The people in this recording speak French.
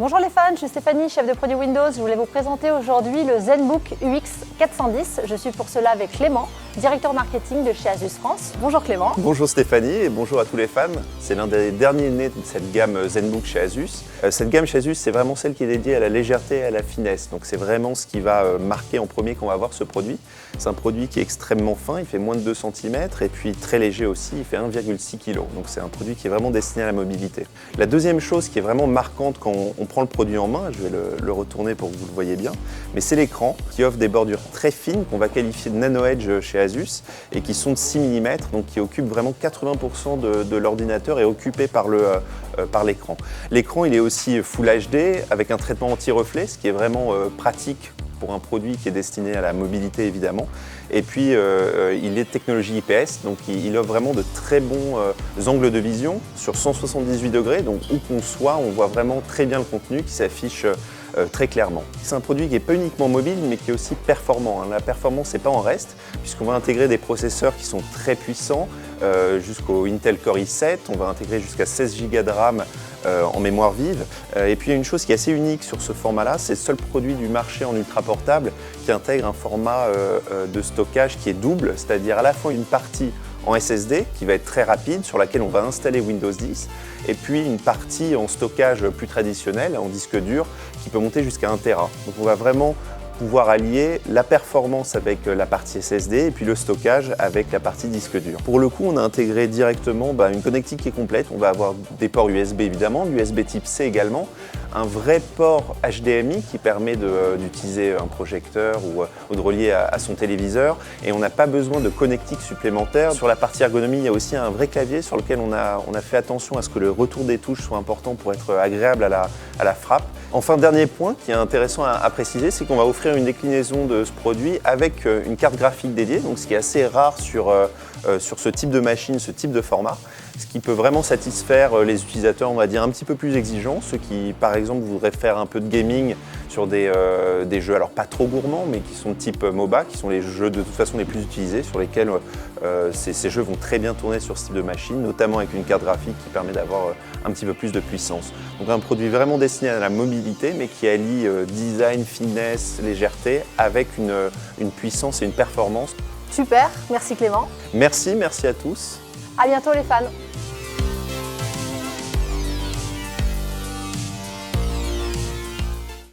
Bonjour les fans, je suis Stéphanie, chef de produit Windows. Je voulais vous présenter aujourd'hui le ZenBook UX 410. Je suis pour cela avec Clément, directeur marketing de chez Asus France. Bonjour Clément. Bonjour Stéphanie et bonjour à tous les fans. C'est l'un des derniers nés de cette gamme ZenBook chez Asus. Cette gamme chez Asus, c'est vraiment celle qui est dédiée à la légèreté et à la finesse. Donc c'est vraiment ce qui va marquer en premier quand on va voir ce produit. C'est un produit qui est extrêmement fin, il fait moins de 2 cm et puis très léger aussi, il fait 1,6 kg. Donc c'est un produit qui est vraiment destiné à la mobilité. La deuxième chose qui est vraiment marquante quand on prend le produit en main, je vais le retourner pour que vous le voyez bien, mais c'est l'écran qui offre des bordures très fines qu'on va qualifier de Nano Edge chez Asus et qui sont de 6 mm, donc qui occupent vraiment 80% de l'ordinateur et occupé par l'écran. L'écran il est aussi Full HD avec un traitement anti-reflet, ce qui est vraiment pratique pour un produit qui est destiné à la mobilité évidemment. Et puis il est de technologie IPS, donc il offre vraiment de très bons angles de vision sur 178 degrés, donc où qu'on soit, on voit vraiment très bien le contenu qui s'affiche très clairement. C'est un produit qui n'est pas uniquement mobile, mais qui est aussi performant. La performance n'est pas en reste, puisqu'on va intégrer des processeurs qui sont très puissants, jusqu'au Intel Core i7, on va intégrer jusqu'à 16 Go de RAM en mémoire vive. Et puis il y a une chose qui est assez unique sur ce format-là, c'est le seul produit du marché en ultra portable qui intègre un format de stockage qui est double, c'est-à-dire à la fois une partie en SSD qui va être très rapide, sur laquelle on va installer Windows 10, et puis une partie en stockage plus traditionnel, en disque dur, qui peut monter jusqu'à 1 Tera. Donc on va vraiment pouvoir allier la performance avec la partie SSD et puis le stockage avec la partie disque dur. Pour le coup, on a intégré directement une connectique qui est complète. On va avoir des ports USB évidemment, l'USB type C également, un vrai port HDMI qui permet d'utiliser un projecteur ou de relier à son téléviseur, et on n'a pas besoin de connectique supplémentaire. Sur la partie ergonomie, il y a aussi un vrai clavier sur lequel on a fait attention à ce que le retour des touches soit important pour être agréable à la frappe. Enfin, dernier point qui est intéressant à préciser, c'est qu'on va offrir une déclinaison de ce produit avec une carte graphique dédiée, donc ce qui est assez rare sur ce type de machine, ce type de format, ce qui peut vraiment satisfaire les utilisateurs, on va dire, un petit peu plus exigeants, ceux qui, par exemple, voudraient faire un peu de gaming sur des jeux, alors pas trop gourmands, mais qui sont de type MOBA, qui sont les jeux de toute façon les plus utilisés, sur lesquels ces jeux vont très bien tourner sur ce type de machine, notamment avec une carte graphique qui permet d'avoir un petit peu plus de puissance. Donc un produit vraiment destiné à la mobilité, mais qui allie design, finesse, légèreté, avec une puissance et une performance. Super, merci Clément. Merci à tous. À bientôt les fans.